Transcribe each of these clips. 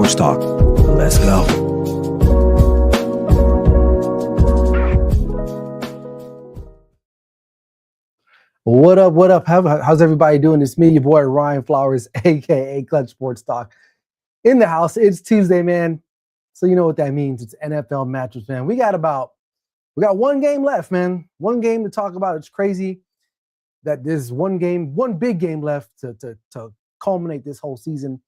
Sports Talk. Let's go. What up? What up? How's everybody doing? It's me, your boy Ryan Flowers, aka Clutch Sports Talk, in the house. It's Tuesday, man. So you know what that means. It's NFL matchups, man. We got one game left, man. One game to talk about. It's crazy that there's one big game left to culminate this whole season.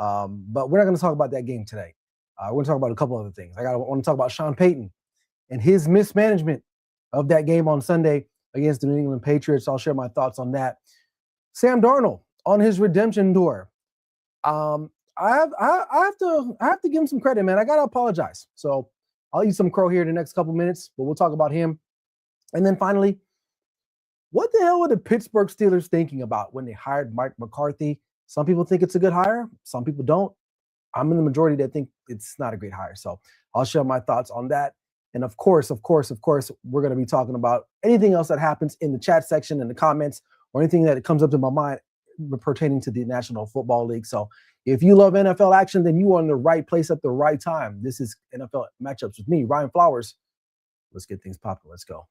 But we're not going to talk about that game today. We're going to talk about a couple other things. I want to talk about Sean Payton and his mismanagement of that game on Sunday against the New England Patriots. I'll share my thoughts on that. Sam Darnold on his redemption tour. I have to give him some credit, man. I gotta apologize. So I'll eat some crow here in the next couple minutes, but we'll talk about him. And then finally, what the hell were the Pittsburgh Steelers thinking about when they hired Mike McCarthy? Some people think it's a good hire. Some people don't. I'm in the majority that think it's not a great hire. So I'll share my thoughts on that. And of course, we're going to be talking about anything else that happens in the chat section, in the comments, or anything that comes up to my mind pertaining to the National Football League. So if you love NFL action, then you are in the right place at the right time. This is NFL Matchups with me, Ryan Flowers. Let's get things popping. Let's go.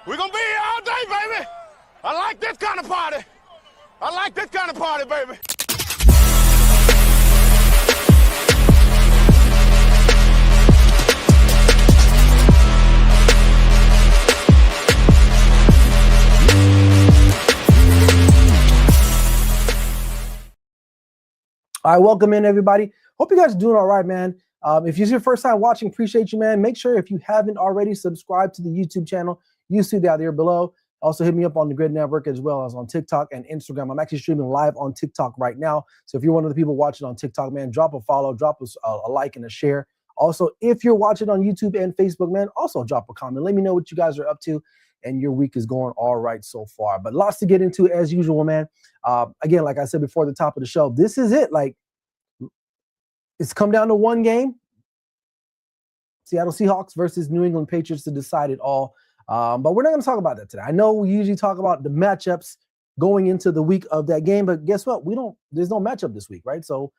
We're going to be here all day, baby. I like this kind of party. Baby. All right, welcome in, everybody. Hope you guys are doing all right, man. If it's your first time watching, appreciate you, man. Make sure if you haven't already, subscribe to the YouTube channel. You see that there below. Also, hit me up on the Grid Network as well as on TikTok and Instagram. I'm actually streaming live on TikTok right now. So if you're one of the people watching on TikTok, man, drop a follow, drop a like and a share. Also, if you're watching on YouTube and Facebook, man, also drop a comment. Let me know what you guys are up to and your week is going all right so far. But lots to get into as usual, man. Again, like I said before the top of the show, this is it. Like, it's come down to one game. Seattle Seahawks versus New England Patriots to decide it all. But we're not going to talk about that today. I know we usually talk about the matchups going into the week of that game, but guess what? There's no matchup this week, right? So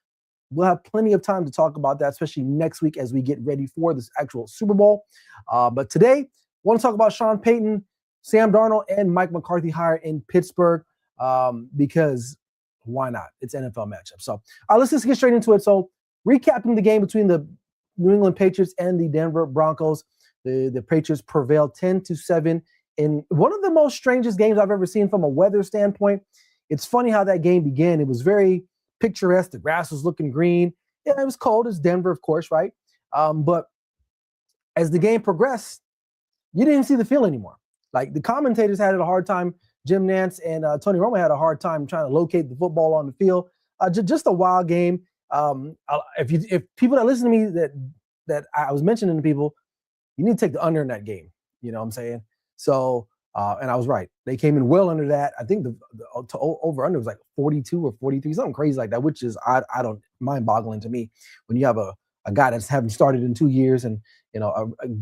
we'll have plenty of time to talk about that, especially next week as we get ready for this actual Super Bowl. But today, I want to talk about Sean Payton, Sam Darnold, and Mike McCarthy hire in Pittsburgh because why not? It's NFL matchup. So let's just get straight into it. So recapping the game between the New England Patriots and the Denver Broncos, the Patriots prevailed 10-7 in one of the most strangest games I've ever seen from a weather standpoint. It's funny how that game began. It was very picturesque. The grass was looking green. Yeah, it was cold. It's Denver, of course, right? But as the game progressed, you didn't see the field anymore. Like the commentators had a hard time. Jim Nantz and Tony Romo had a hard time trying to locate the football on the field. Just a wild game. If people that listen to me that I was mentioning to people, you need to take the under in that game. You know what I'm saying? So, and I was right. They came in well under that. I think the over under was like 42 or 43, something crazy like that, which is I don't mind boggling to me when you have a guy that's haven't started in 2 years and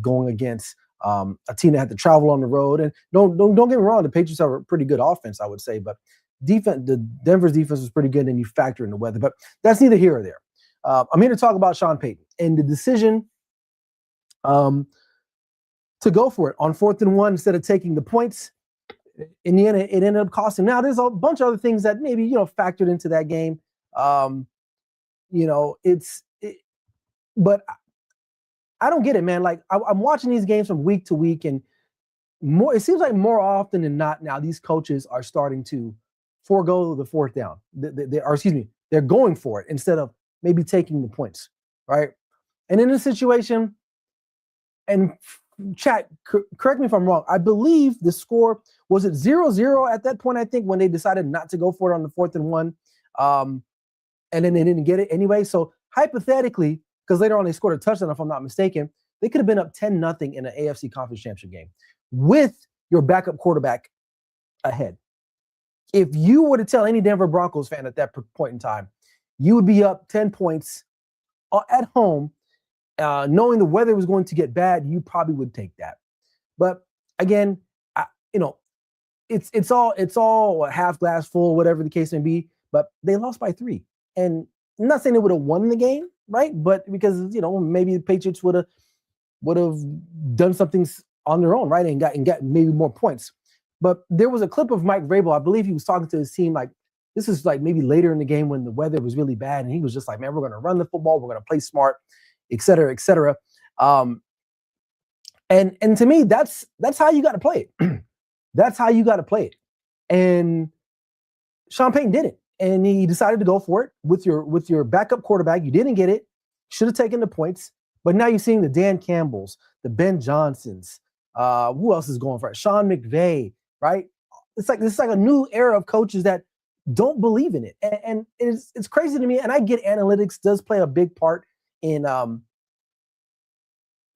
going against a team that had to travel on the road. And don't get me wrong, the Patriots have a pretty good offense, I would say, but the Denver's defense was pretty good, and you factor in the weather. But that's neither here or there. I'm here to talk about Sean Payton and the decision to go for it on 4th and 1 instead of taking the points. In the end, it ended up costing. Now, there's a bunch of other things that maybe factored into that game. But I don't get it, man. Like I'm watching these games from week to week, and it seems like more often than not now these coaches are starting to forego the 4th down. They're going for it instead of maybe taking the points, right? And in this situation, and chat, correct me if I'm wrong, I believe the score, was it 0-0 at that point, I think, when they decided not to go for it on the 4th and 1, and then they didn't get it anyway. So hypothetically, because later on they scored a touchdown, if I'm not mistaken, they could have been up 10-0 in an AFC Conference Championship game with your backup quarterback ahead. If you were to tell any Denver Broncos fan at that point in time, you would be up 10 points at home, knowing the weather was going to get bad, you probably would take that. But again, it's all half glass full, whatever the case may be. But they lost by 3, and I'm not saying they would have won the game, right? But because maybe the Patriots would have done something on their own, right? And got maybe more points. But there was a clip of Mike Vrabel. I believe he was talking to his team like this is like maybe later in the game when the weather was really bad, and he was just like, "Man, we're going to run the football, we're going to play smart, et cetera, et cetera." And to me, that's how you got to play it. That's how you got to play it. And Sean Payton did it, and he decided to go for it with your backup quarterback. You didn't get it. Should have taken the points. But now you're seeing the Dan Campbells, the Ben Johnsons. Who else is going for it? Sean McVay, right? It's like a new era of coaches that don't believe in it, and it's crazy to me. And I get analytics does play a big part in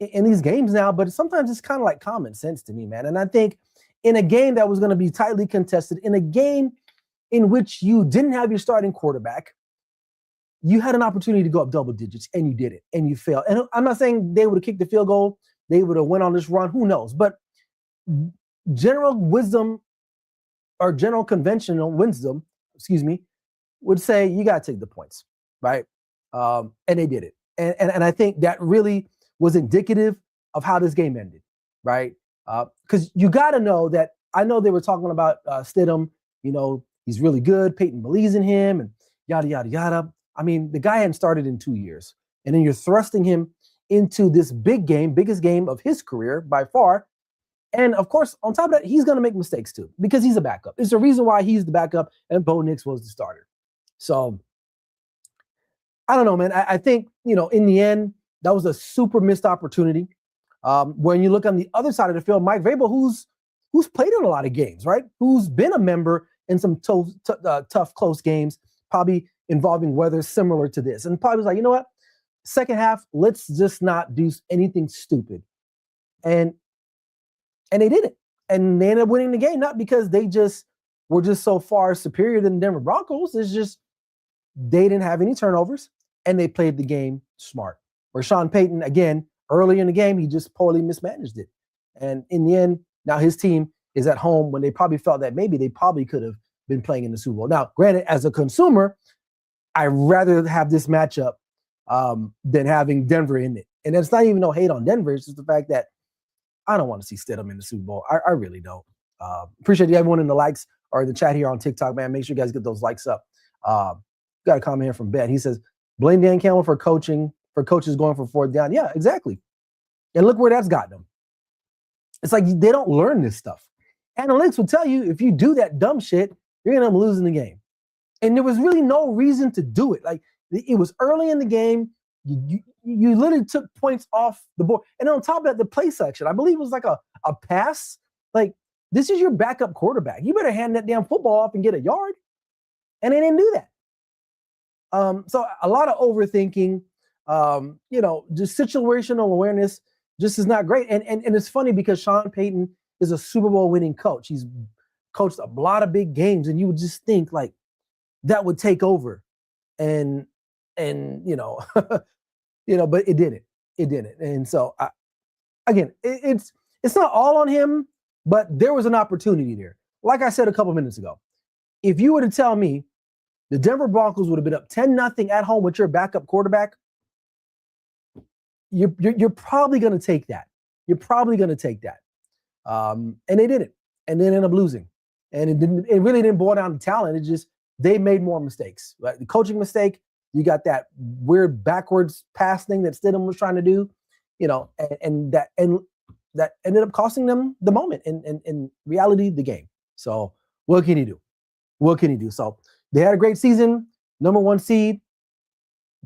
these games now, but sometimes it's kind of like common sense to me, man. And I think in a game that was going to be tightly contested, in a game in which you didn't have your starting quarterback, you had an opportunity to go up double digits, and you did it, and you failed. And I'm not saying they would have kicked the field goal, they would have went on this run, who knows? But general wisdom or general conventional wisdom, would say you got to take the points, right? And they did it. And I think that really was indicative of how this game ended, right? Because you got to know that I know they were talking about Stidham, he's really good. Peyton believes in him and yada, yada, yada. I mean, the guy hadn't started in 2 years. And then you're thrusting him into this big game, biggest game of his career by far. And of course, on top of that, he's going to make mistakes too because he's a backup. It's the reason why he's the backup and Bo Nix was the starter. So I don't know, man. I think, in the end, that was a super missed opportunity. When you look on the other side of the field, Mike Vrabel, who's played in a lot of games, right? Who's been a member in some tough, close games, probably involving weather similar to this. And probably was like, you know what? Second half, let's just not do anything stupid. And they did it. And they ended up winning the game, not because they just were just so far superior than the Denver Broncos. It's just they didn't have any turnovers, and they played the game smart. Where Sean Payton, again, early in the game, he just poorly mismanaged it. And in the end, now his team is at home when they probably felt that maybe they probably could have been playing in the Super Bowl. Now, granted, as a consumer, I'd rather have this matchup than having Denver in it. And it's not even no hate on Denver. It's just the fact that I don't want to see Stidham in the Super Bowl. I really don't. Appreciate everyone in the likes or in the chat here on TikTok, man. Make sure you guys get those likes up. Got a comment here from Ben. He says, blame Dan Campbell for coaches going for fourth down. Yeah, exactly. And look where that's gotten them. It's like they don't learn this stuff. Analytics will tell you if you do that dumb shit, you're going to end up losing the game. And there was really no reason to do it. Like, it was early in the game. You literally took points off the board. And on top of that, the play selection, I believe it was like a pass. Like, this is your backup quarterback. You better hand that damn football off and get a yard. And they didn't do that. So a lot of overthinking, just situational awareness just is not great. And it's funny because Sean Payton is a Super Bowl winning coach. He's coached a lot of big games, and you would just think like that would take over. And but it didn't. It didn't. And so it's not all on him, but there was an opportunity there. Like I said a couple minutes ago, if you were to tell me the Denver Broncos would have been up 10-0 at home with your backup quarterback, you're probably going to take that. You're probably going to take that. And they didn't. And they ended up losing. And it really didn't boil down to talent. It just, they made more mistakes. Right? The coaching mistake, you got that weird backwards pass thing that Stidham was trying to do, and that ended up costing them the moment and in reality, the game. So what can you do? What can you do? So they had a great season, number 1 seed.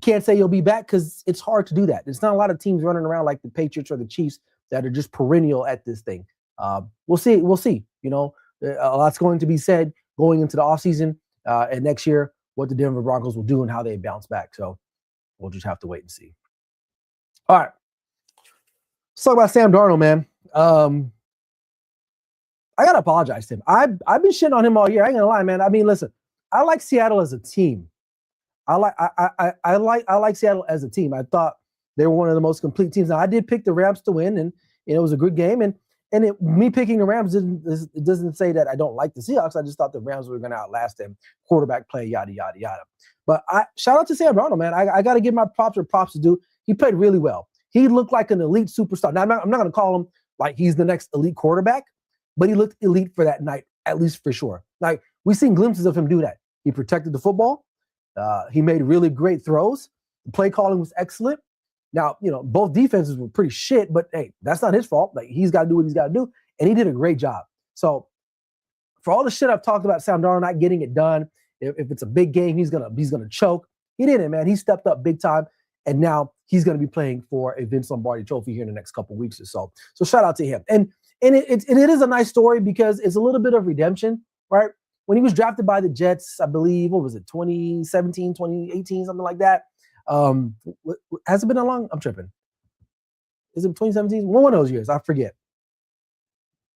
Can't say you'll be back because it's hard to do that. There's not a lot of teams running around like the Patriots or the Chiefs that are just perennial at this thing. We'll see. We'll see. A lot's going to be said going into the offseason and next year, what the Denver Broncos will do and how they bounce back. So we'll just have to wait and see. All right. Let's talk about Sam Darnold, man. I got to apologize to him. I've been shitting on him all year. I ain't gonna lie, man. I mean, listen, I like Seattle as a team. I like Seattle as a team. I thought they were one of the most complete teams. Now, I did pick the Rams to win, and it was a good game. And And me picking the Rams it doesn't say that I don't like the Seahawks. I just thought the Rams were going to outlast them. Quarterback play, yada, yada, yada. But shout out to Sam Darnold, man. I got to give my props where props to do. He played really well. He looked like an elite superstar. Now, I'm not going to call him like he's the next elite quarterback, but he looked elite for that night, at least for sure. Like, we've seen glimpses of him do that. He protected the football. He made really great throws. The play calling was excellent. Now, both defenses were pretty shit, but hey, that's not his fault. Like, he's got to do what he's got to do, and he did a great job. So, for all the shit I've talked about Sam Darnold not getting it done, if it's a big game, he's gonna choke. He didn't, man. He stepped up big time, and now he's gonna be playing for a Vince Lombardi Trophy here in the next couple weeks or so. So, shout out to him. And it is a nice story because it's a little bit of redemption, right? When he was drafted by the Jets, I believe, what was it, 2017, 2018, something like that. Has it been that long? I'm tripping. Is it 2017? One of those years. I forget.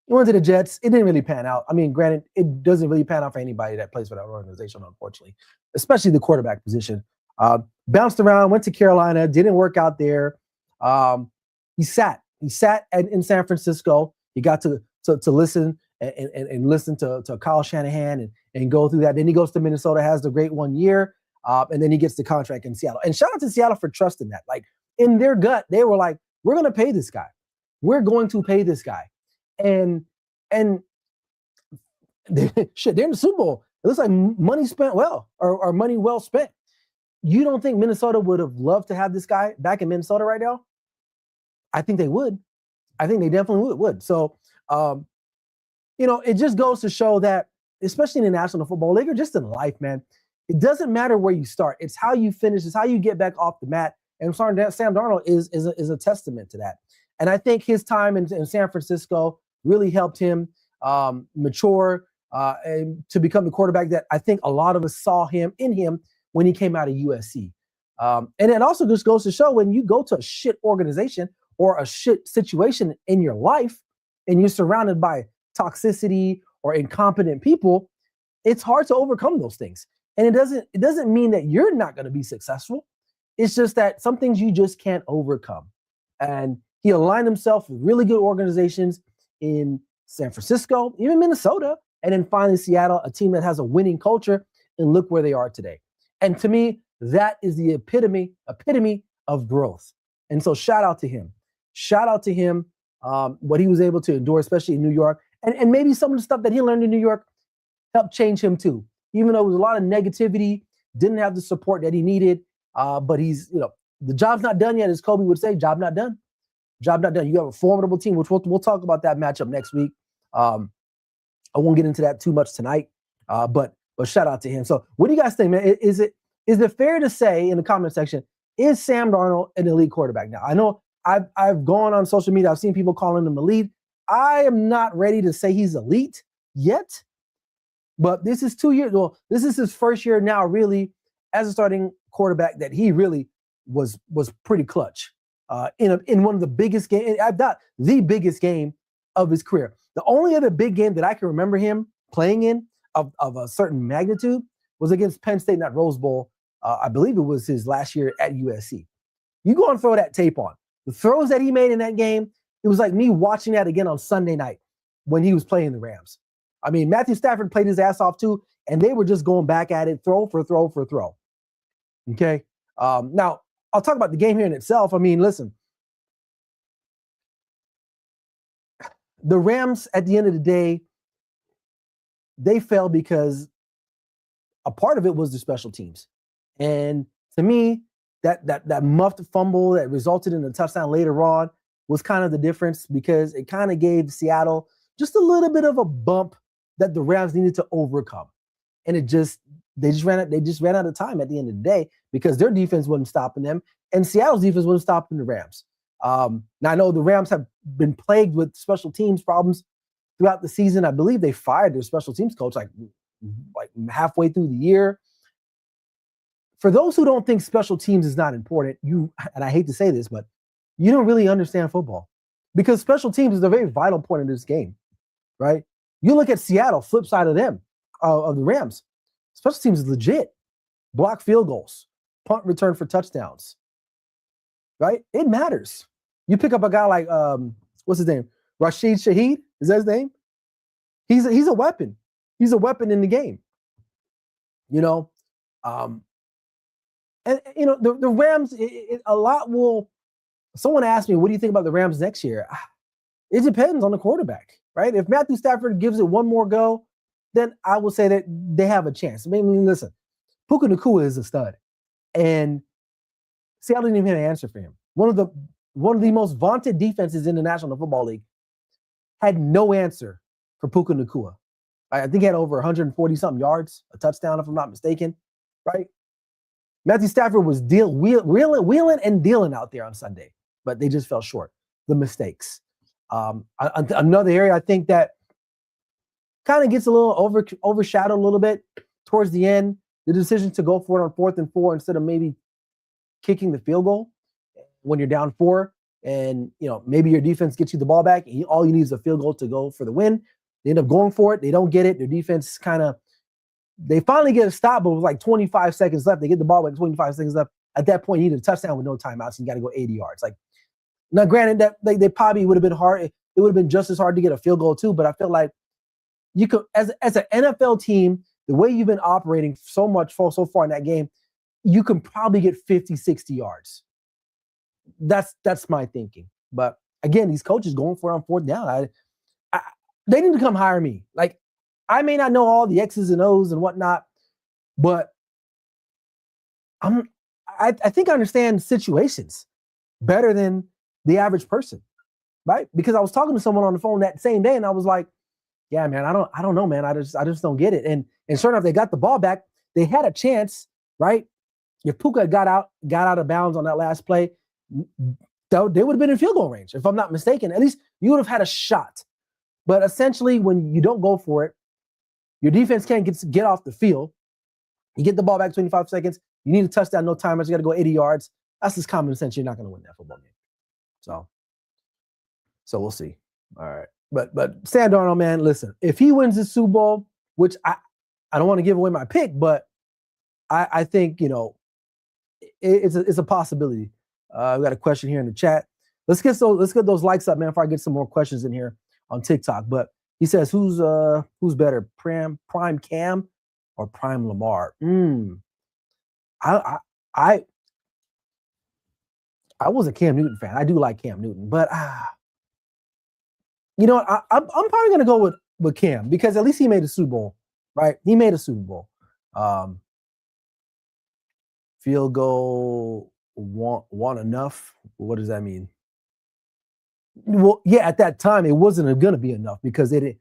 He went to the Jets. It didn't really pan out. I mean, granted, it doesn't really pan out for anybody that plays for that organization, unfortunately, especially the quarterback position. Bounced around, went to Carolina, didn't work out there. He sat in San Francisco. He got to listen and listen to Kyle Shanahan and go through that. Then he goes to Minnesota, has the great 1 year. And then he gets the contract in Seattle. And shout out to Seattle for trusting that. Like, in their gut, they were like, we're going to pay this guy. We're going to pay this guy. And shit, they're in the Super Bowl. It looks like money spent well, or money well spent. You don't think Minnesota would have loved to have this guy back in Minnesota right now? I think they would. I think they definitely would. So, it just goes to show that, especially in the National Football League or just in life, man, it doesn't matter where you start. It's how you finish. It's how you get back off the mat. And Sam Darnold is a testament to that. And I think his time in San Francisco really helped him mature and to become the quarterback that I think a lot of us saw in him when he came out of USC. And it also just goes to show when you go to a shit organization or a shit situation in your life and you're surrounded by toxicity or incompetent people, it's hard to overcome those things. And it doesn't mean that you're not going to be successful. It's just that some things you just can't overcome. And he aligned himself with really good organizations in San Francisco, even Minnesota, and then finally Seattle, a team that has a winning culture, and look where they are today. And to me, that is the epitome of growth. And so shout out to him. Shout out to him, what he was able to endure, especially in New York. And maybe some of the stuff that he learned in New York helped change him too. Even though it was a lot of negativity, didn't have the support that he needed. But he's, the job's not done yet, as Kobe would say, job not done. Job not done. You have a formidable team, which we'll talk about that matchup next week. I won't get into that too much tonight, but shout out to him. So what do you guys think, man? Is it fair to say in the comment section, is Sam Darnold an elite quarterback? Now, I know I've gone on social media. I've seen people calling him elite. I am not ready to say he's elite yet, but this is 2 years. Well, this is his first year now, really, as a starting quarterback that he really was pretty clutch in one of the biggest games. I thought the biggest game of his career. The only other big game that I can remember him playing in of a certain magnitude was against Penn State in that Rose Bowl. I believe it was his last year at USC. You go and throw that tape on. The throws that he made in that game, it was like me watching that again on Sunday night when he was playing the Rams. I mean, Matthew Stafford played his ass off too, and they were just going back at it, throw for throw for throw. Okay? Now, I'll talk about the game here in itself. I mean, listen. The Rams, at the end of the day, they fell because a part of it was the special teams. And to me, that muffed fumble that resulted in a touchdown later on was kind of the difference, because it kind of gave Seattle just a little bit of a bump that the Rams needed to overcome. And they just ran out of time at the end of the day because their defense wasn't stopping them and Seattle's defense wasn't stopping the Rams. Now I know the Rams have been plagued with special teams problems throughout the season. I believe they fired their special teams coach like halfway through the year. For those who don't think special teams is not important, and I hate to say this, but you don't really understand football, because special teams is a very vital point in this game, right? You look at Seattle, flip side of them, of the Rams. Special teams is legit. Block field goals, punt return for touchdowns, right? It matters. You pick up a guy like, what's his name? Rashid Shaheed, is that his name? He's a weapon. He's a weapon in the game. You know, and you know the Rams. A lot will. Someone asked me, "What do you think about the Rams next year?" It depends on the quarterback, right? If Matthew Stafford gives it one more go, then I will say that they have a chance. I mean, listen, Puka Nacua is a stud, and Seattle didn't even have an answer for him. One of the most vaunted defenses in the National Football League had no answer for Puka Nacua. I think he had over 140-something yards, a touchdown, if I'm not mistaken, right? Matthew Stafford was wheeling and dealing out there on Sunday, but they just fell short. The mistakes. Another area I think that kind of gets a little overshadowed a little bit towards the end, the decision to go for it on 4th and 4 instead of maybe kicking the field goal when you're down 4, and you know maybe your defense gets you the ball back. All you need is a field goal to go for the win. They end up going for it. They don't get it. Their defense they finally get a stop, but with like 25 seconds left. They get the ball back, 25 seconds left. At that point, you need a touchdown with no timeouts, and you got to go 80 yards. Like, now, granted, that they probably would have been hard. It would have been just as hard to get a field goal too. But I feel like you could, as an NFL team, the way you've been operating so far in that game, you can probably get 50, 60 yards. That's my thinking. But again, these coaches going for it on 4th down. They need to come hire me. Like, I may not know all the X's and O's and whatnot, but I think I understand situations better than the average person, right? Because I was talking to someone on the phone that same day, and I was like, "Yeah, man, I don't know, man. I just don't get it." And sure enough, they got the ball back. They had a chance, right? If Puka got out of bounds on that last play, they would have been in field goal range, if I'm not mistaken. At least you would have had a shot. But essentially, when you don't go for it, your defense can't get off the field. You get the ball back 25 seconds. You need a touchdown, no timers. You got to go 80 yards. That's just common sense. You're not going to win that football game. So we'll see. All right. But Sam Darnold, man, listen, if he wins the Super Bowl, which I don't want to give away my pick, but I think, you know, it's a possibility. We got a question here in the chat. Let's get those likes up, man, before I get some more questions in here on TikTok. But he says, who's better, Prime Cam or Prime Lamar? I was a Cam Newton fan. I do like Cam Newton, but you know what? I'm probably gonna go with Cam, because at least he made a Super Bowl, right? He made a Super Bowl. Field goal want enough? What does that mean? Well, yeah, at that time it wasn't going to be enough because they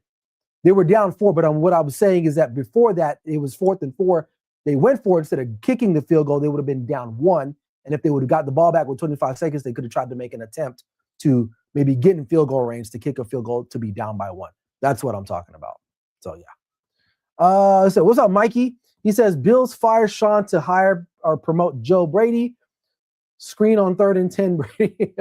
were down 4. But what I was saying is that before that, it was 4th and 4. They went for it instead of kicking the field goal. They would have been down 1, and if they would have got the ball back with 25 seconds, they could have tried to make an attempt to maybe get in field goal range to kick a field goal to be down by 1. That's what I'm talking about. So yeah. So what's up, Mikey? He says Bills fire Sean to hire or promote Joe Brady. Screen on 3rd and 10, Brady.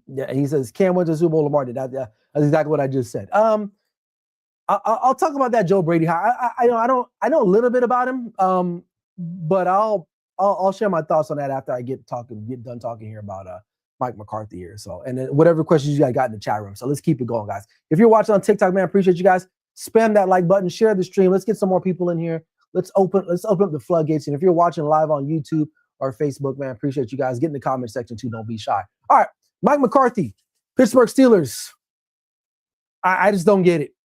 Yeah, he says Cam went to Super Bowl, Lamar did that. Yeah, that's exactly what I just said. I'll talk about that Joe Brady. I know a little bit about him. But I'll share my thoughts on that after I get done talking here about Mike McCarthy here. So, and then whatever questions you guys got in the chat room. So let's keep it going, guys. If you're watching on TikTok, man, appreciate you guys. Spam that like button, share the stream. Let's get some more people in here. Let's open up the floodgates. And if you're watching live on YouTube or Facebook, man, appreciate you guys. Get in the comment section too. Don't be shy. All right, Mike McCarthy, Pittsburgh Steelers. I just don't get it.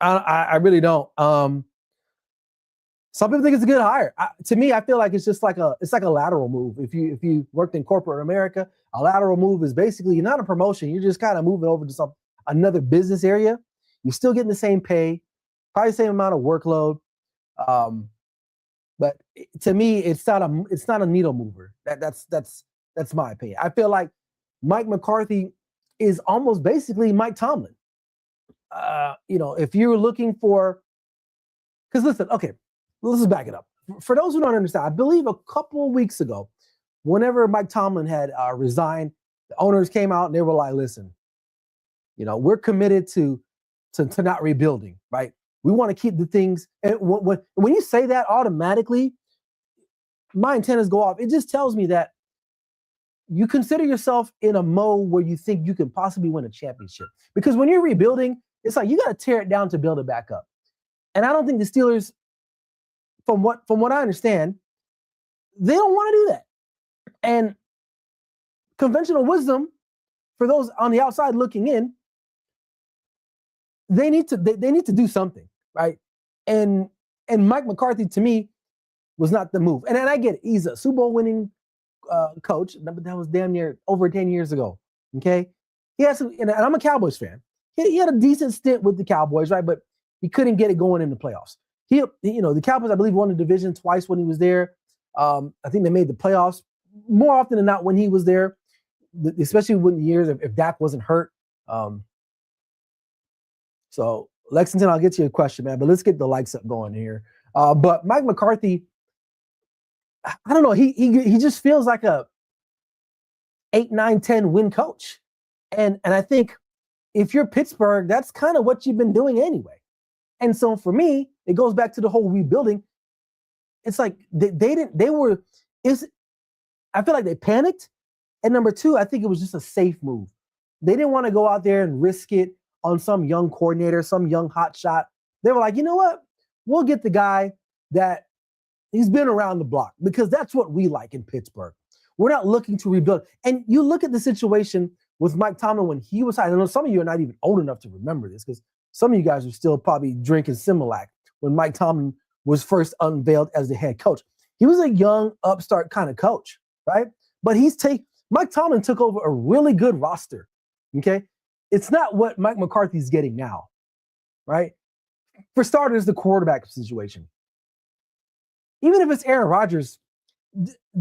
I really don't. Some people think it's a good hire. To me, I feel like it's just like a lateral move. If you worked in corporate America, a lateral move is basically you're not a promotion. You're just kind of moving over to another business area. You're still getting the same pay, probably the same amount of workload. But to me, it's not a needle mover. That's my opinion. I feel like Mike McCarthy is almost basically Mike Tomlin. If you're looking for, because listen, okay, let's just back it up. For those who don't understand, I believe a couple of weeks ago, whenever Mike Tomlin had resigned, the owners came out and they were like, listen, we're committed to not rebuilding, right? We want to keep the things. And when you say that, automatically, my antennas go off. It just tells me that you consider yourself in a mode where you think you can possibly win a championship. Because when you're rebuilding, it's like you got to tear it down to build it back up. And I don't think the Steelers, from what I understand, they don't want to do that. And conventional wisdom, for those on the outside looking in, they need to do something, right? And Mike McCarthy, to me, was not the move. And I get it. He's a Super Bowl winning coach, but that was damn near over 10 years ago. Okay, he has some, and I'm a Cowboys fan. He had a decent stint with the Cowboys, right? But he couldn't get it going in the playoffs. The Cowboys, I believe, won the division twice when he was there. I think they made the playoffs more often than not when he was there, especially when the years if Dak wasn't hurt. So Lexington, I'll get to your question, man, but let's get the likes up going here. But Mike McCarthy, I don't know. He just feels like a 8, 9, 10 win coach. And I think if you're Pittsburgh, that's kind of what you've been doing anyway. And so for me, it goes back to the whole rebuilding. It's like I feel like they panicked. And number two, I think it was just a safe move. They didn't want to go out there and risk it on some young coordinator, some young hot shot. They were like, you know what? We'll get the guy that he's been around the block, because that's what we like in Pittsburgh. We're not looking to rebuild. And you look at the situation with Mike Tomlin when he was hired. I know some of you are not even old enough to remember this, because some of you guys are still probably drinking Similac when Mike Tomlin was first unveiled as the head coach. He was a young, upstart kind of coach, right? But Mike Tomlin took over a really good roster, okay? It's not what Mike McCarthy's getting now, right? For starters, the quarterback situation. Even if it's Aaron Rodgers,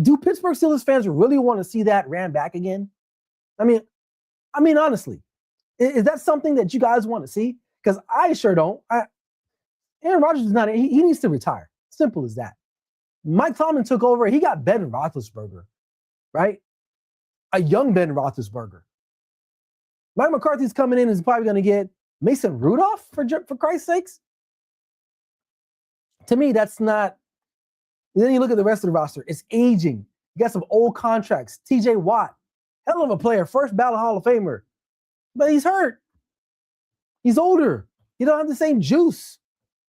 do Pittsburgh Steelers fans really want to see that ran back again? I mean, honestly, is that something that you guys want to see? Because I sure don't. Aaron Rodgers is not. He needs to retire. Simple as that. Mike Tomlin took over. He got Ben Roethlisberger, right? A young Ben Roethlisberger. Mike McCarthy's coming in and is probably going to get Mason Rudolph, for Christ's sakes. To me, that's not. And then you look at the rest of the roster. It's aging. You got some old contracts. T.J. Watt, hell of a player, first ballot Hall of Famer. But he's hurt. He's older. He don't have the same juice.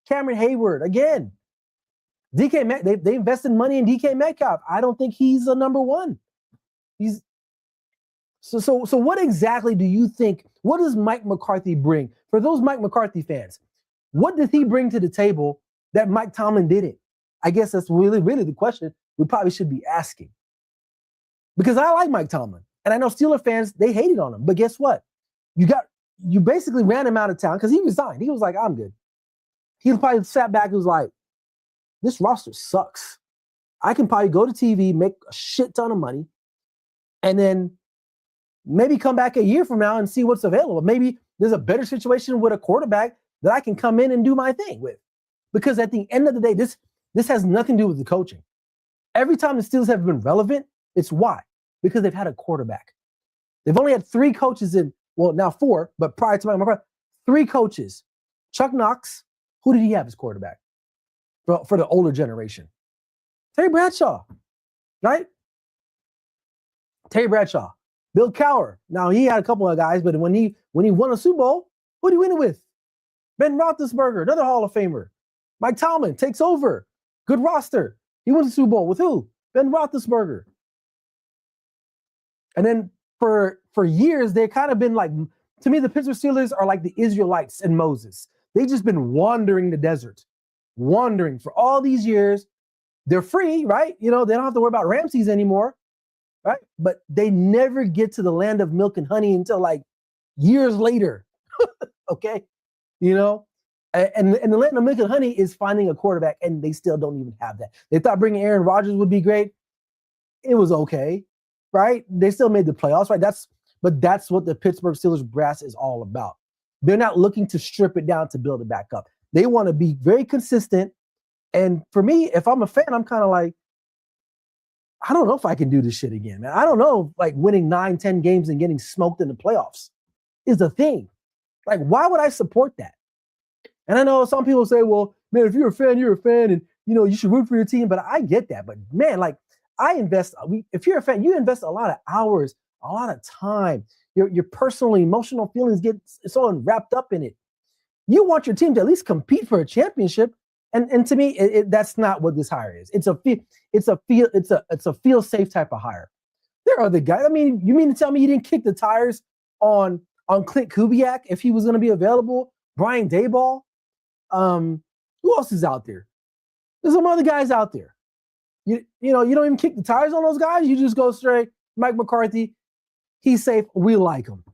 Cameron Hayward, again. They invested money in DK Metcalf. I don't think he's a number one. So what exactly do you think? What does Mike McCarthy bring? For those Mike McCarthy fans, what did he bring to the table that Mike Tomlin didn't? I guess that's really, really the question we probably should be asking. Because I like Mike Tomlin. And I know Steeler fans, they hated on him. But guess what? You basically ran him out of town because he resigned. He was like, I'm good. He probably sat back and was like, this roster sucks. I can probably go to TV, make a shit ton of money, and then maybe come back a year from now and see what's available. Maybe there's a better situation with a quarterback that I can come in and do my thing with. Because at the end of the day, this has nothing to do with the coaching. Every time the Steelers have been relevant, it's why? Because they've had a quarterback. They've only had 3 coaches now 4, but prior to my brother, 3 coaches. Chuck Knox, who did he have as quarterback for the older generation? Terry Bradshaw, right? Terry Bradshaw. Bill Cowher. Now, he had a couple of guys, but when he won a Super Bowl, who did he win it with? Ben Roethlisberger, another Hall of Famer. Mike Tomlin takes over. Good roster. He won the Super Bowl with who? Ben Roethlisberger. And then for years, they've kind of been like, to me, the Pittsburgh Steelers are like the Israelites and Moses. They've just been wandering the desert, wandering for all these years. They're free, right? They don't have to worry about Ramses anymore, right? But they never get to the land of milk and honey until like years later, okay? And the land of milk and honey is finding a quarterback, and they still don't even have that. They thought bringing Aaron Rodgers would be great. It was okay, right? They still made the playoffs, right? But that's what the Pittsburgh Steelers brass is all about. They're not looking to strip it down to build it back up. They want to be very consistent. And for me, if I'm a fan, I'm kind of like, I don't know if I can do this shit again, man. I don't know if winning 9, 10 games and getting smoked in the playoffs is the thing. Like, why would I support that? And I know some people say, well, man, if you're a fan, and, you should root for your team. But I get that. But, man, if you're a fan, you invest a lot of hours, a lot of time. Your personal, emotional feelings get so wrapped up in it. You want your team to at least compete for a championship. And to me, that's not what this hire is. It's a feel safe type of hire. There are other guys. I mean, you mean to tell me you didn't kick the tires on Clint Kubiak if he was going to be available? Brian Daboll? Who else is out there? There's some other guys out there. You don't even kick the tires on those guys. You just go straight. Mike McCarthy, he's safe. We like him.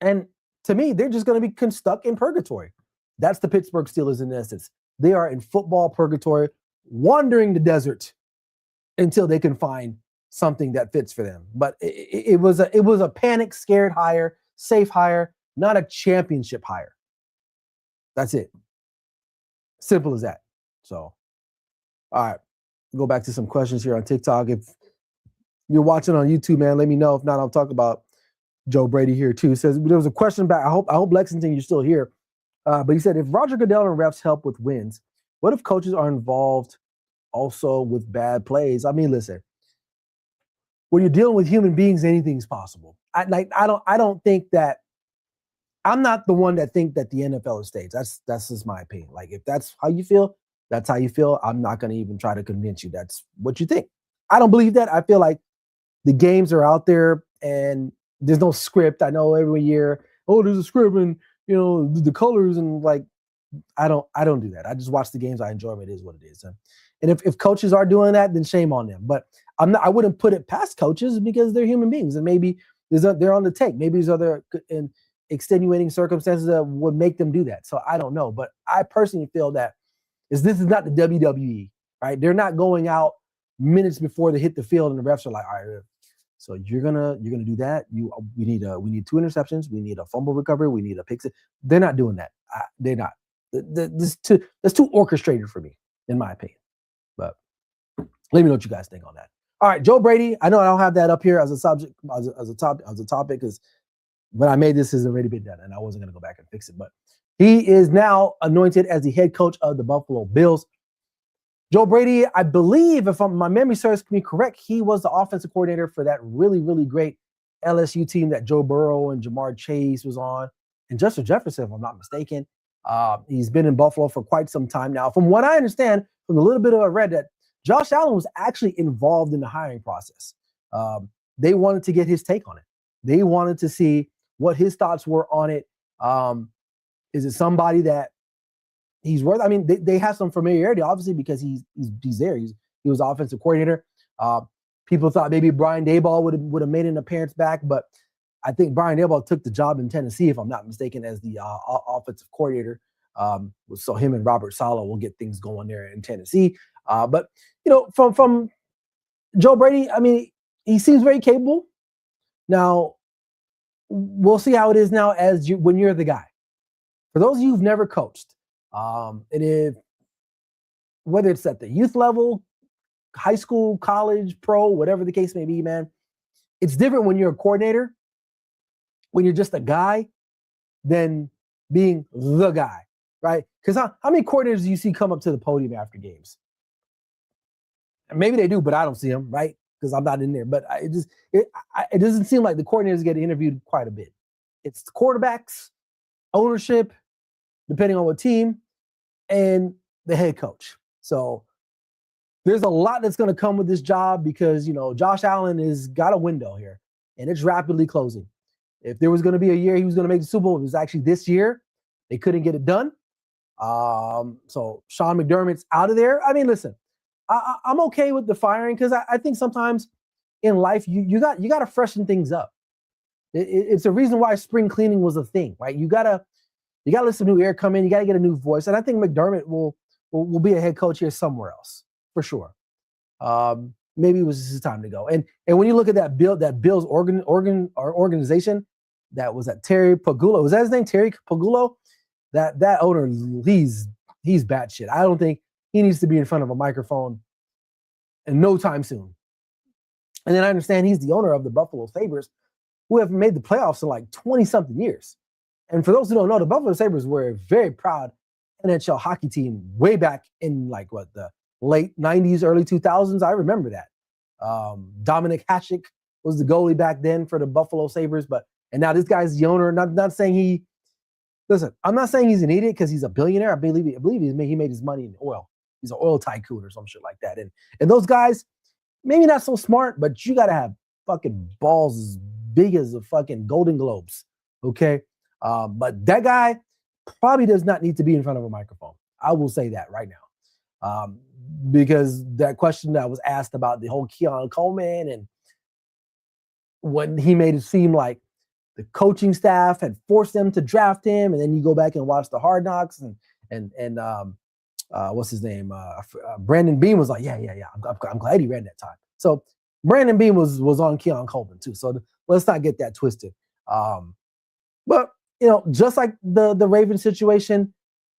And to me, they're just going to be stuck in purgatory. That's the Pittsburgh Steelers in essence. They are in football purgatory, wandering the desert until they can find something that fits for them. But it was a panic, scared hire, safe hire, not a championship hire. That's it. Simple as that. So, all right. Go back to some questions here on TikTok. If you're watching on YouTube, man, let me know. If not, I'll talk about Joe Brady here too. It says there was a question back. I hope Lexington, you're still here. But he said, if Roger Goodell and refs help with wins, what if coaches are involved also with bad plays? I mean, listen, when you're dealing with human beings, anything's possible. I don't think that. I'm not the one that think that the NFL is staged. That's just my opinion. Like, if that's how you feel, that's how you feel. I'm not going to even try to convince you that's what you think. I don't believe that. I feel like the games are out there and there's no script. I know every year, there's a script and the colors and like, I don't do that. I just watch the games. I enjoy them. It is what it is. And if coaches are doing that, then shame on them. But I wouldn't put it past coaches because they're human beings and maybe they're on the take. Maybe there's other extenuating circumstances that would make them do that. So I don't know. But I personally feel that this is not the WWE, right? They're not going out minutes before they hit the field and the refs are like, all right, so you're gonna do that. We need 2 interceptions. We need a fumble recovery. We need a pick six. They're not doing that. They're not. That's too orchestrated for me, in my opinion. But let me know what you guys think on that. All right, Joe Brady. I know I don't have that up here as a subject, as a topic, because when I made this, has already been done, and I wasn't gonna go back and fix it. But he is now anointed as the head coach of the Buffalo Bills. Joe Brady, I believe, if my memory serves me correct, he was the offensive coordinator for that really, really great LSU team that Joe Burrow and Jamar Chase was on, and Justin Jefferson, if I'm not mistaken. He's been in Buffalo for quite some time now. From what I understand, from a little bit of I read, that Josh Allen was actually involved in the hiring process. They wanted to get his take on it. They wanted to see what his thoughts were on it. Is it somebody that he's worth? I mean, they have some familiarity, obviously, because he's there. He was offensive coordinator. People thought maybe Brian Daboll would have made an appearance back, but I think Brian Daboll took the job in Tennessee, if I'm not mistaken, as the offensive coordinator. So him and Robert Saleh will get things going there in Tennessee. But from Joe Brady, I mean, he seems very capable. Now, we'll see how it is now when you're the guy. For those of you who've never coached, whether it's at the youth level, high school, college, pro, whatever the case may be, man, it's different when you're a coordinator, when you're just a guy, than being the guy, right? Because how many coordinators do you see come up to the podium after games? Maybe they do, but I don't see them, right? Because I'm not in there. But it doesn't seem like the coordinators get interviewed quite a bit. It's the quarterbacks, ownership, depending on what team, and the head coach. So there's a lot that's going to come with this job because, Josh Allen has got a window here, and it's rapidly closing. If there was going to be a year he was going to make the Super Bowl, it was actually this year. They couldn't get it done. So Sean McDermott's out of there. I mean, listen, I'm okay with the firing because I think sometimes in life you got to freshen things up. It's a reason why spring cleaning was a thing, right? You got to let some new air come in. You got to get a new voice. And I think McDermott will be a head coach here somewhere else for sure. Maybe it was just his time to go. And when you look at that Bills organization, that was at Terry Pagullo. Was that his name? Terry Pagullo? That owner, he's batshit. I don't think he needs to be in front of a microphone in no time soon. And then I understand he's the owner of the Buffalo Sabres, who have made the playoffs in like 20-something years. And for those who don't know, the Buffalo Sabres were a very proud NHL hockey team way back in the late 90s, early 2000s. I remember that. Dominic Hasek was the goalie back then for the Buffalo Sabres, and now this guy's the owner. Not saying I'm not saying he's an idiot because he's a billionaire. I believe he made his money in oil. He's an oil tycoon or some shit like that. And those guys, maybe not so smart, but you got to have fucking balls as big as the fucking Golden Globes. Okay. But that guy probably does not need to be in front of a microphone. I will say that right now. Because that question that was asked about the whole Keon Coleman and when he made it seem like the coaching staff had forced them to draft him, and then you go back and watch the Hard Knocks and what's his name? Brandon Beam was like, yeah. I'm glad he ran that time. So Brandon Beam was on Keon Coleman too. So let's not get that twisted. But just like the Ravens situation,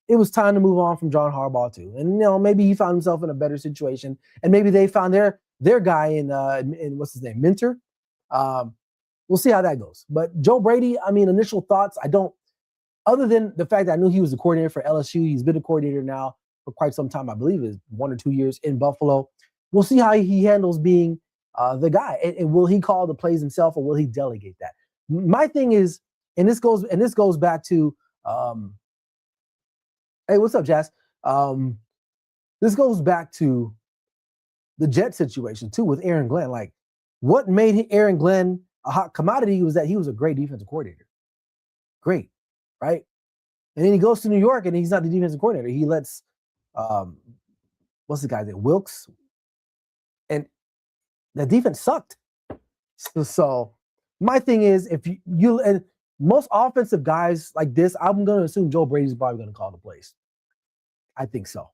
it was time to move on from John Harbaugh too. And maybe he found himself in a better situation, and maybe they found their guy in what's his name, Minter. We'll see how that goes. But Joe Brady, I mean, initial thoughts, other than the fact that I knew he was the coordinator for LSU, he's been a coordinator now for quite some time. I believe it's 1 or 2 years in Buffalo. We'll see how he handles being the guy. And will he call the plays himself, or will he delegate that? My thing is, and this goes back to, hey, what's up, Jazz? This goes back to the Jet situation too with Aaron Glenn. Like, what made Aaron Glenn a hot commodity was that he was a great defensive coordinator. Great, right? And then he goes to New York and he's not the defensive coordinator. He lets, what's the guy's name? Wilkes. And the defense sucked. So my thing is, if you and most offensive guys like this, I'm going to assume Joe Brady's probably going to call the plays. I think so.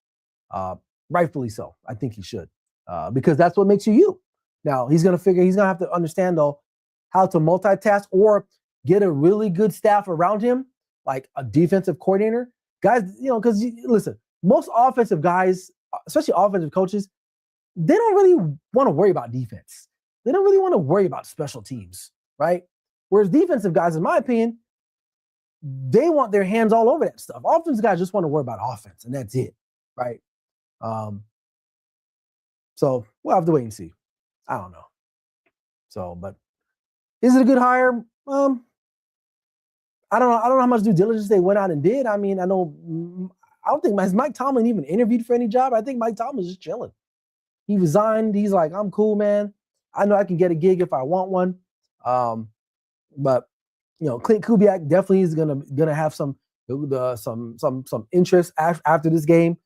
Rightfully so. I think he should. Because that's what makes you you. Now, he's going to have to understand, though, how to multitask or get a really good staff around him, like a defensive coordinator. Guys, because, listen, most offensive guys, especially offensive coaches, they don't really want to worry about defense. They don't really want to worry about special teams, right? Whereas defensive guys, in my opinion, they want their hands all over that stuff. Offensive guys just want to worry about offense, and that's it, right? So we'll have to wait and see. I don't know. So, but is it a good hire? I don't know. I don't know how much due diligence they went out and did. I mean, I don't think has Mike Tomlin even interviewed for any job. I think Mike Tomlin's just chilling. He resigned. He's like, I'm cool, man. I know I can get a gig if I want one. But Clint Kubiak definitely is gonna have some interest after this game.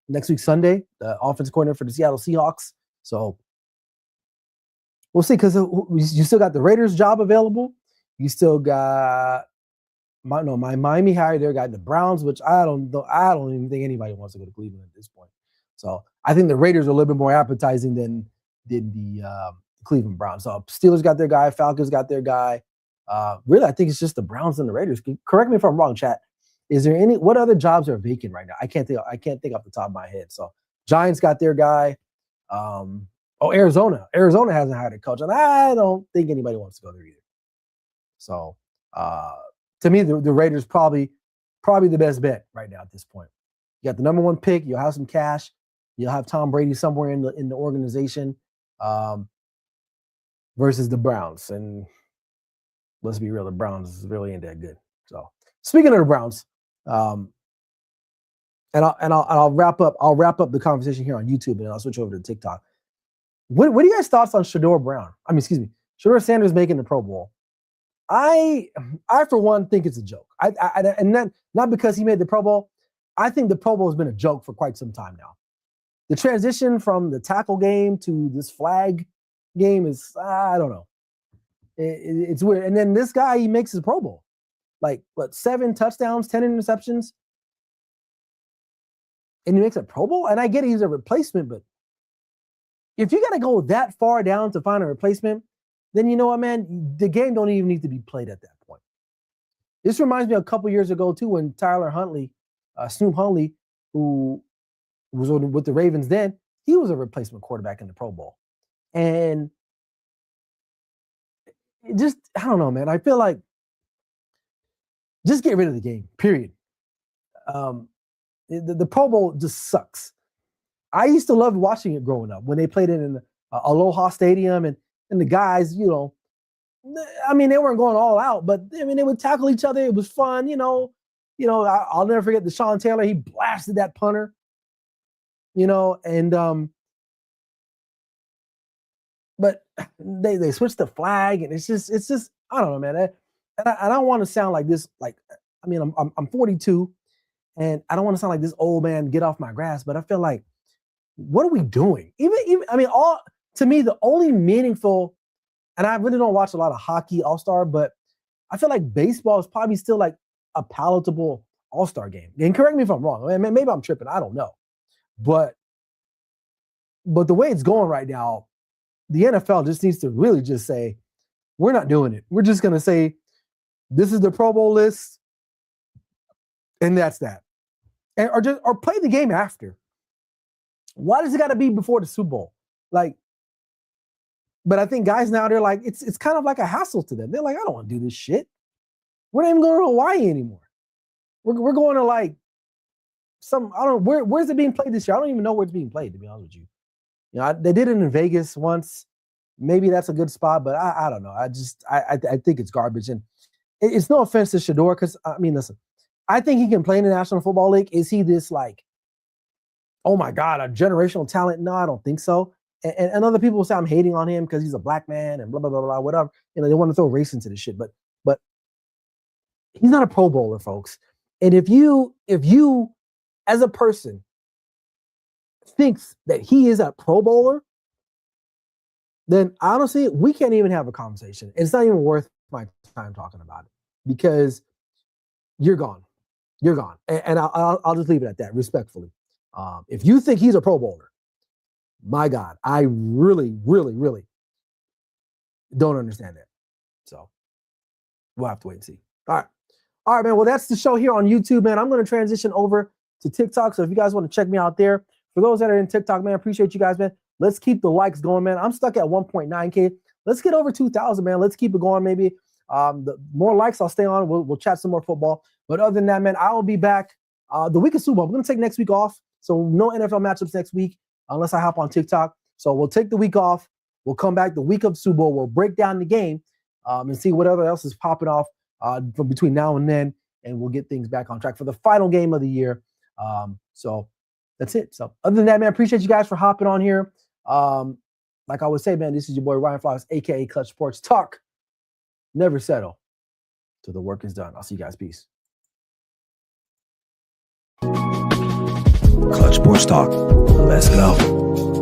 Next week Sunday, the offensive coordinator for the Seattle Seahawks. So we'll see, because you still got the Raiders job available. You still got my Miami hired their guy, the Browns, which I don't even think anybody wants to go to Cleveland at this point. So I think the Raiders are a little bit more appetizing than the Cleveland Browns. So Steelers got their guy, Falcons got their guy. Really, I think it's just the Browns and the Raiders. Correct me if I'm wrong, chat. Is there what other jobs are vacant right now? I can't think off the top of my head. So Giants got their guy. Arizona. Arizona hasn't hired a coach, and I don't think anybody wants to go there either. So to me, the Raiders probably the best bet right now at this point. You got the number 1 pick. You'll have some cash. You'll have Tom Brady somewhere in the organization versus the Browns. And let's be real, the Browns really ain't that good. So speaking of the Browns, and I'll wrap up the conversation here on YouTube, and I'll switch over to TikTok. What are you guys' thoughts on Shedeur Sanders making the Pro Bowl? I for one think it's a joke. And not because he made the Pro Bowl. I think the Pro Bowl has been a joke for quite some time now. The transition from the tackle game to this flag game is, I don't know. It's weird. And then this guy, he makes his Pro Bowl. Like, 7 touchdowns, 10 interceptions. And he makes a Pro Bowl? And I get he's a replacement, but if you got to go that far down to find a replacement, then you know what, man? The game don't even need to be played at that point. This reminds me of a couple years ago, too, when Tyler Huntley, Snoop Huntley, who was with the Ravens then, he was a replacement quarterback in the Pro Bowl. And just, I don't know, man. I feel like just get rid of the game, period. The Pro Bowl just sucks. I used to love watching it growing up when they played it in the Aloha Stadium, and the guys, you know, I mean, they weren't going all out, but I mean, they would tackle each other. It was fun, you know. I'll never forget the Sean Taylor. He blasted that punter, you know, and but they switched the flag, and it's just I don't know, man. I don't want to sound like this. Like, I mean, I'm 42, and I don't want to sound like this old man. Get off my grass, but I feel like, what are we doing? Even I mean, to me, the only meaningful, and I really don't watch a lot of hockey All-Star, but I feel like baseball is probably still like a palatable All-Star game. And correct me if I'm wrong. I mean, maybe I'm tripping. I don't know. But the way it's going right now, the NFL just needs to really just say, we're not doing it. We're just going to say, this is the Pro Bowl list, and that's that. And, or play the game after. Why does it got to be before the Super Bowl? Like, but I think guys now, they're like, it's kind of like a hassle to them. They're like, I don't want to do this shit. We're not even going to Hawaii anymore. We're going to like I don't know, where's it being played this year? I don't even know where it's being played, to be honest with you. You know, they did it in Vegas once. Maybe that's a good spot, but I don't know. I think it's garbage. And it's no offense to Shador, because, I mean, listen, I think he can play in the National Football League. Is he this like, oh my God, a generational talent? No, I don't think so. And other people will say I'm hating on him because he's a black man and blah, blah, blah, blah, whatever. You know, they want to throw race into this shit. But he's not a Pro Bowler, folks. And if you as a person thinks that he is a Pro Bowler, then honestly, we can't even have a conversation. It's not even worth my time talking about it, because you're gone. You're gone. And I'll just leave it at that, respectfully. If you think he's a Pro Bowler, my God, I really, really, really don't understand that. So we'll have to wait and see. All right, man. Well, that's the show here on YouTube, man. I'm going to transition over to TikTok. So if you guys want to check me out there, for those that are in TikTok, man, appreciate you guys, man. Let's keep the likes going, man. I'm stuck at 1.9K. Let's get over 2,000, man. Let's keep it going. Maybe the more likes, I'll stay on. We'll chat some more football. But other than that, man, I will be back the week of Super Bowl. I'm going to take next week off. So no NFL matchups next week unless I hop on TikTok. So we'll take the week off. We'll come back the week of Super Bowl. We'll break down the game and see whatever else is popping off from between now and then. And we'll get things back on track for the final game of the year. So that's it. So other than that, man, appreciate you guys for hopping on here. Like I would say, man, this is your boy Ryan Flowers, a.k.a. Clutch Sports Talk. Never settle till the work is done. I'll see you guys. Peace. Clutch Sports Talk. Let's go.